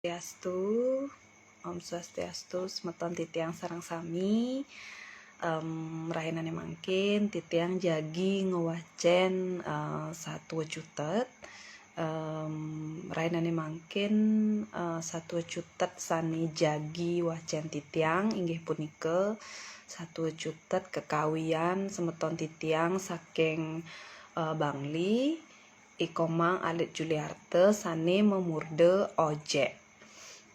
Swastiastu, Om Swastiastu, semeton titiang sareng sami, rahinane mangkin titiang jagi ngewacen satu jutet, rahinane mangkin satu jutet sani jagi wacen titiang inggih punika satu jutet kekawian semeton titiang saking Bangli ikomang alit Juliarte sane memurde ojek.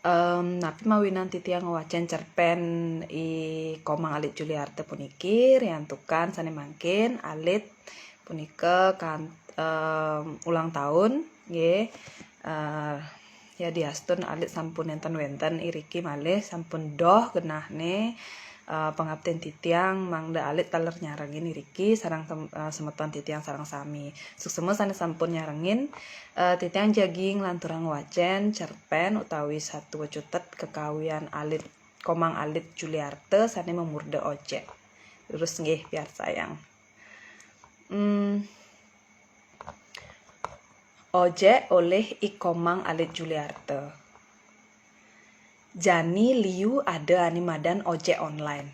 Napi mawinan titiang ngewacen cerpen komang alit Juliarte puniki riantukan sane mangkin alit punika kan ulang tahun nggih. Ya diastun alit sampun enten-wenten iriki malih sampun doh genahne pangabten titiang mangda alit taler nyarengin iriki sareng semeton titiang sareng sami. Suksema sane sampun nyarengin titiang jagi nglanturang wacen cerpen utawi satu jutet kekawian alit komang alit Juliarte sane memurde ojek. Terus nggih biar sayang. Ojek oleh ikomang alit Juliarte. Jani liu ada animadan ojek online.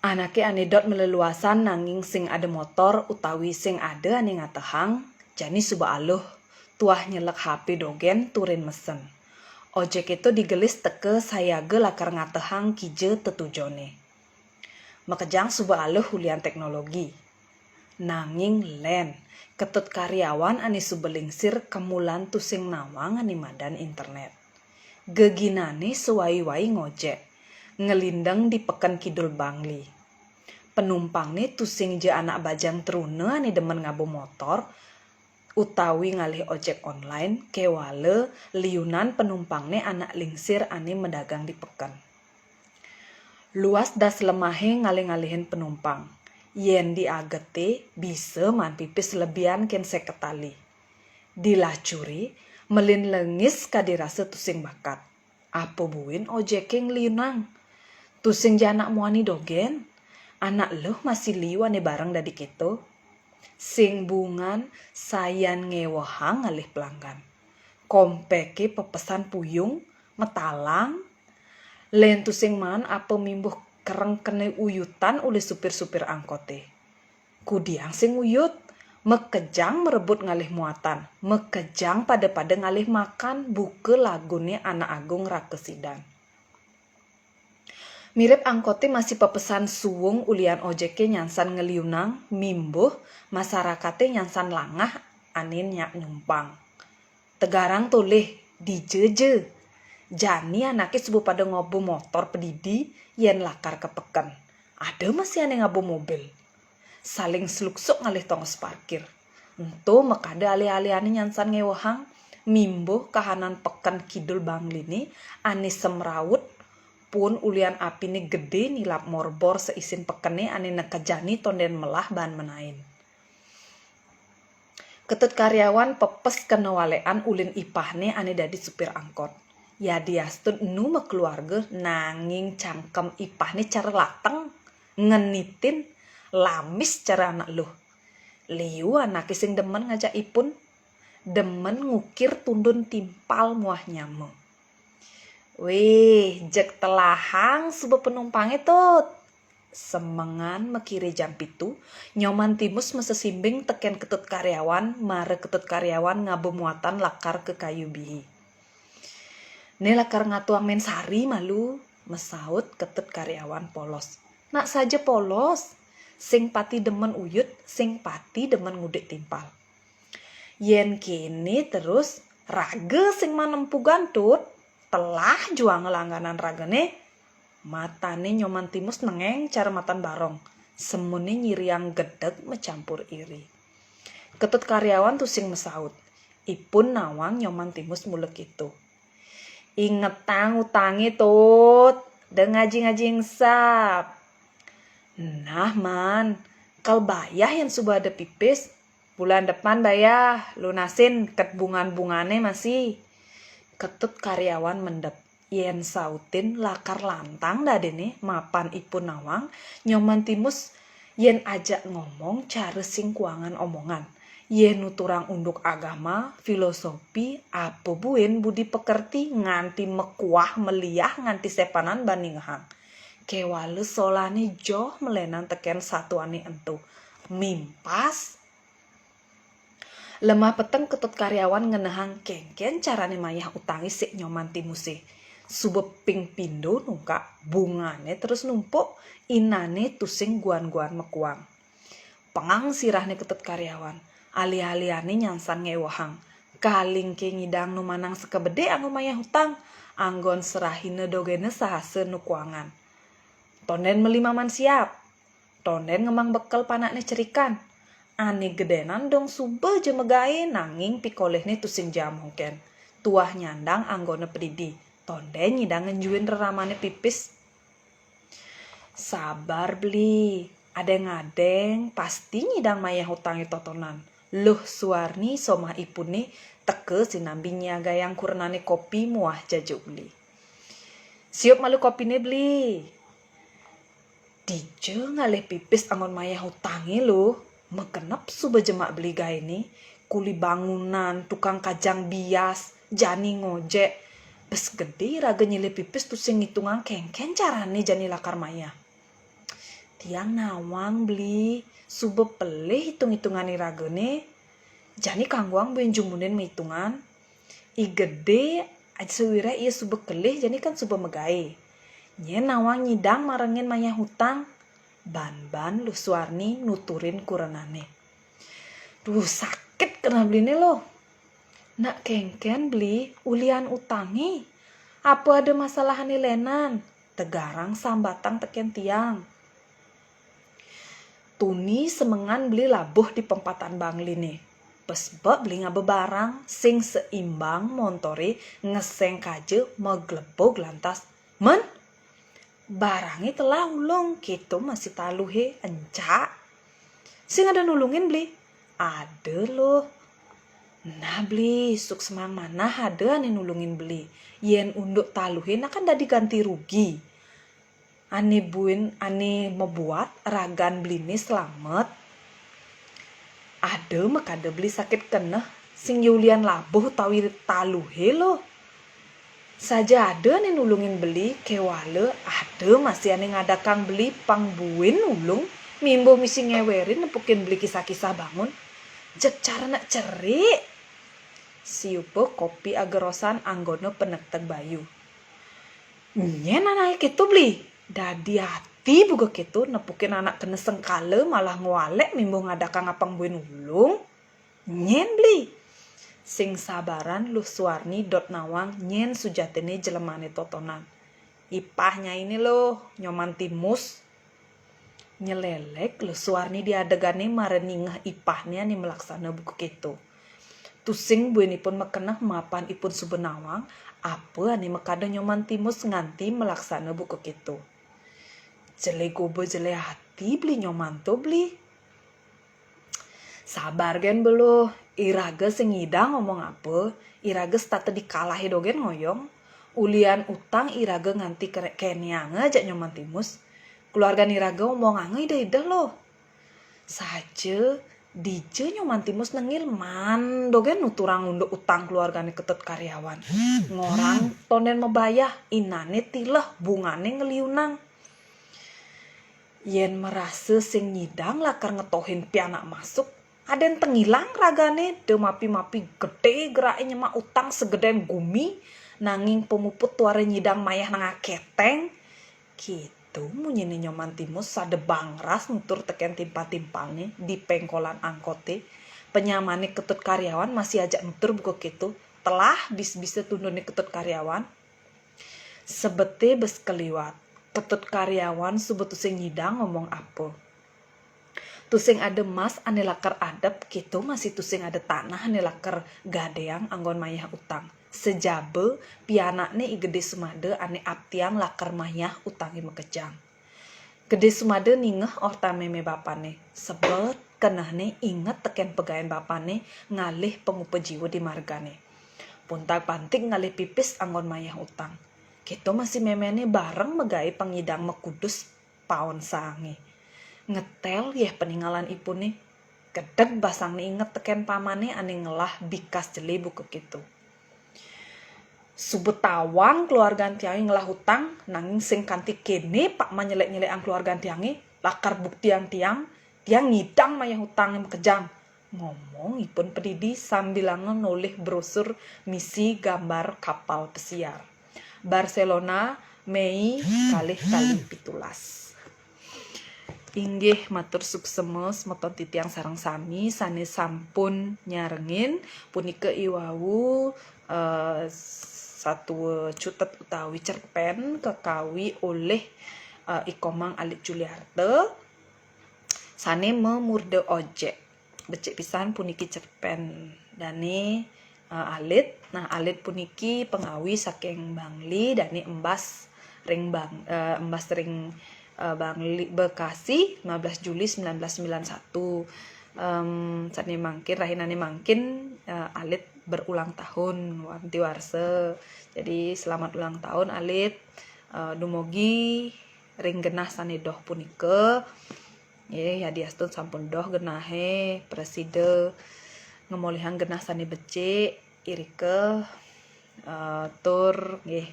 Anake anedot meleluasan nanging sing ada motor utawi sing ada ane ngatehang, jani suba aluh, tuah nyelek HP dogen turin mesen. Ojek itu digelis teke sayaga lakar ngatehang kije tetujone. Makejang suba aluh hulian teknologi. Nanging len, ketut karyawan ane subelingsir kemulan tusing nawang animadan internet. Geginane sewai-wai ngojek, ngelindeng di Pekan Kidul Bangli. Penumpangne tusing je anak bajang trune ane demen ngabo motor, utawi ngalih ojek online, kewale liunan penumpangne anak lingsir ane medagang di Pekan. Luas das lemahe ngalih-ngalihin penumpang, yen diagete bisa man pipis lebihan ken 50 tali. Dilacuri, melin lengis kadirasa tusing bakat. Apa buin ojek yang liunang? Tusing janak muani dogen? Anak loh masih liwane bareng dadi gitu? Sing bungan sayan ngewahang ngalih pelanggan. Kompeke pepesan puyung, metalang. Len tusing man apa mimbuh kereng kene uyutan oleh supir-supir angkote. Kudiang sing uyut. Mekejang merebut ngalih muatan, mekejang pada ngalih makan buke lagune anak agung rakesidan. Mirip angkote masih pepesan suwung ulian ojeke nyansan ngeliunang, mimbuh masyarakate nyansan langah anin nyak numpang. Tegarang toleh dijeje. Jani anake subuh pada ngobo motor pedidi yen lakar kepeken. Ada masih ane ngabo mobil. Saling sluksuk ngalih tongos parkir. Entu mekada alih-alihane nyansan ngewahang, mimbuh kahanan Pekan Kidul Bangli ni ane semrawut pun ulian apine gede nilap morbor seisin pekene ane nekejani tonden melah ban menain. Ketut karyawan pepes kenewalean ulin ipahne ane dadi supir angkot. Ya diastun enu keluarga nanging cangkem ipahne cara lateng ngenitin lamis cara anak loh. Liu anak sing demen ngajak ipun, demen ngukir tundun timpal muah nyamu. Weh, jek telahang subuh penumpang itu. Semengan mekiri jam pitu, nyoman timus mesesimbing teken ketut karyawan, mare ketut karyawan ngabo muatan lakar ke kayu bihi. Ne lakar ngatuang men sari malu, mesaut ketut karyawan polos. Nak saja polos. Sing pati demen uyut, sing pati demen ngudek timpal. Yen kini terus raga sing manempu gantut, telah juang langganan ragane, matane nyoman timus nengeng cara matan barong, semune nyiriang gedeg mencampur iri. Ketut karyawan tusing mesaut, ipun nawang nyoman timus mulek itu. Ingetang utangi tut, deng ngaji-ngaji sap. Nah man, kal bayah yang sudah ada pipis, bulan depan bayah, lunasin ket bungan-bungane masih. Ketut karyawan mendep, yen sautin lakar lantang dadene mapan ipun nawang, nyoman timus yen ajak ngomong cara sing kuangan omongan. Ye nuturang unduk agama, filosofi, apa buen budi pekerti nganti mekuah meliah nganti sepanan baning hang. Kewale solane joh melenan teken satuane entu. Mimpas. Lemah peteng ketut karyawan ngenehang kengken carane mayah utangi sik nyoman timuse. Subeping pindo nungkak bungane terus numpuk inane tusing guan-guan mekuang. Pengang sirahne ketut karyawan. Ali-aliane nyansan ngewahang. Kaling ke ngidang nu manang sekebede anggo mayah hutang. Anggon serahine dogene sahase nu kuangan. Tonden melimaman siap. Tonden ngemang bekel panakne cerikan. Ane gedenan dong sube jemegae nanging pikolehne tusing jamongken. Tuah nyandang anggone pedidi. Tonden nyidang ngenjuin reramane pipis. Sabar beli. Adeng-adeng pasti nyidang mayah hutangi totonan. Luh Suwarni somah ipune teke sinambi nyaga yang kurenane kopi muah jajuk beli. Siup malu kopine beli. Dije ngalih pipis angon mayah hutangi loh. Mekenep suba jemak beli gaini. Kuli bangunan, tukang kajang bias, jani ngojek. Bes gede raga nyilih pipis tusing ngitungan kengken carane jani lakar mayah. Tiang nawang beli suba pelih hitung-hitungan iragene. Jani kangguang buen jumunin hitungan. I gede aja sewira iya suba kelih jani kan suba megae. Nye nawang nyidang marengin mayah hutang. Ban-ban lu Suwarni nuturin kurenane. Duh sakit kena beline loh. Nak kengken beli ulian utangi. Apa ada masalah lenan? Tegarang sambatang teken tiang. Tuni semengan beli labuh di pempatan bangline. Pesbek beli ngabe barang sing seimbang montore ngeseng kaje meglebog lantas. Men, barangi telah ulung gitu masih taluhe encak. Sing ada nulungin beli? Ada loh. Nah beli suk semang mana ada ane nulungin beli. Yen unduk taluhe nah kan dah diganti rugi. Ane buin ane membuat ragan beline selamat. Ada makada beli sakit keneh sing yulian labuh tawi taluhe loh. Saja ada ane nulungin beli kewale ada masih ane ngadakang beli pang buin nulung mimbo misi ngewerin nepukin beli kisah-kisah bangun. Jek cara nak cerik. Siupo kopi agerosan anggono penektek bayu. Nyen anak itu beli. Dadi hati buka gitu nepukin anak kena sengkale malah ngwalek mimbo ngadakang apang buin ulung. Nyen beli. Sing sabaran Luh Suwarni dot nawang nyen sujatene jelemane totonan. Ipahnya ini loh nyoman timus. Nyelelek Luh Suwarni diadegane mareningah ipahnya nih melaksana buku gitu. Tusing buinipun mekenah mapan ipun subenawang apa ane mekada nyoman timus nganti melaksana buku gitu. Jele gobo jele hati beli nyoman to beli. Sabar gen belo, iraga sengidang ngomong apa, iraga state dikalahi dogen ngoyong. Ulian utang iraga nganti kenyang aja nyoman timus. Keluarga iraga ngomong angga ida-ida loh. Saja dije nyoman timus nengil man dogen nuturang unduk utang keluargane ketut karyawan. Ngorang tonden mebayah inane tilah bungane ngeliunang. Yen merasa sing nyidang lakar ngetohin pianak masuk. Aden tengilang ragane de mapi-mapi gede gerak nyemak utang segeden gumi. Nanging pemuput tuare nyidang mayah nanga keteng. Gitu munyene nyoman timus sade bangras nutur teken timpa-timpalne di pengkolan angkote. Penyamane ketut karyawan masih ajak nutur buku gitu. Telah bis-bisa tundone ketut karyawan. Sebete bes keliwat. Ketut karyawan subuh tusing nyidang ngomong apa. Tusing ada mas ane lakar adep gitu masih tusing ada tanah ane lakar gadeang anggon mayah utang. Sejabe pianakne i gede sumade ane aptiang lakar mayah utangi mekejang. Gede sumade ningeh orta meme bapane. Sebet kenahne inget teken pegayan bapane ngalih pengupe jiwa di margane. Puntak pantik ngalih pipis anggon mayah utang. Gitu masih memene bareng megai pengidang mekudus paon sange. Ngetel ya peninggalan ipune. kedeg basang inget teken pamane ane ngelah bikas jeli buku gitu. Subetawang keluarga tiangi ngelah hutang nanging sing kanti kene pak manyelek-nyelek ang keluarga tiangi lakar bukti yang tiang ngidang maya hutang yang kejang. Ngomong ipun pedidi sambil nolih brosur misi gambar kapal pesiar. Barcelona, Mei kali 17. Inggih matur suksema semeton titiang sareng sami sane sampun nyarengin punika iwau satu cutet utawi cerpen kekawi oleh Ikomang Alit Juliarte sane memurde ojek. Becik pisan puniki cerpen dane Alit. Nah, Alit puniki pengawi saking Bangli dane embas ring Bangli Bekasi 15 Juli 1991. Sane mangkin rahinane mangkin Alit berulang tahun wanti warse. Jadi selamat ulang tahun Alit. Dumugi ring genah sane doh punika. Ya diastun sampun doh genahe preside ngemolihang genah sane becik irike tur nggih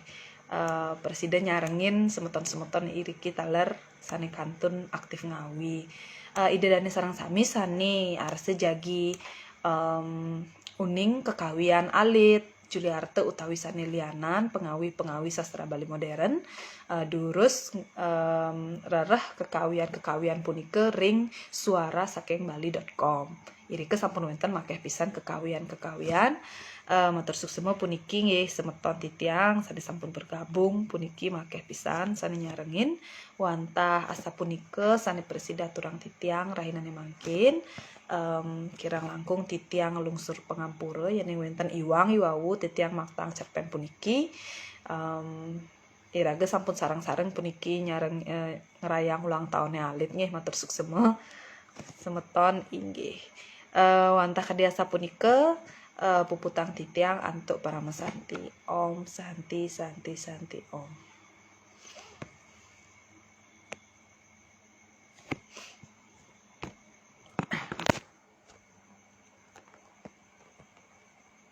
presiden nyarengin semeton-semeton iriki taler sane kantun aktif ngawi. Ide dane sareng sami sane arse jagi uning kekawian Alit Juliarte utawi sane lianan pengawi sastra Bali modern durus rereh kekawian punika ring suara saking bali.com. Irike sampun wonten makeh pisan kekawian matur suksema puniki nggih semeton titiang sane sampun bergabung puniki makeh pisan sane nyarengin wantah asa punika sane presida turang titiang rahinane mangkin kirang langkung titiang lungsur pengampura yen wonten iwang iwau titiang maktang cerpen puniki iraga sampun sareng-sareng puniki nyareng ngerayang ulang tahunne Alit nggih matur suksema semeton inggih wantah kadiasa punika puputang titiang antuk para mesanti. Om Santi Santi Santi Om.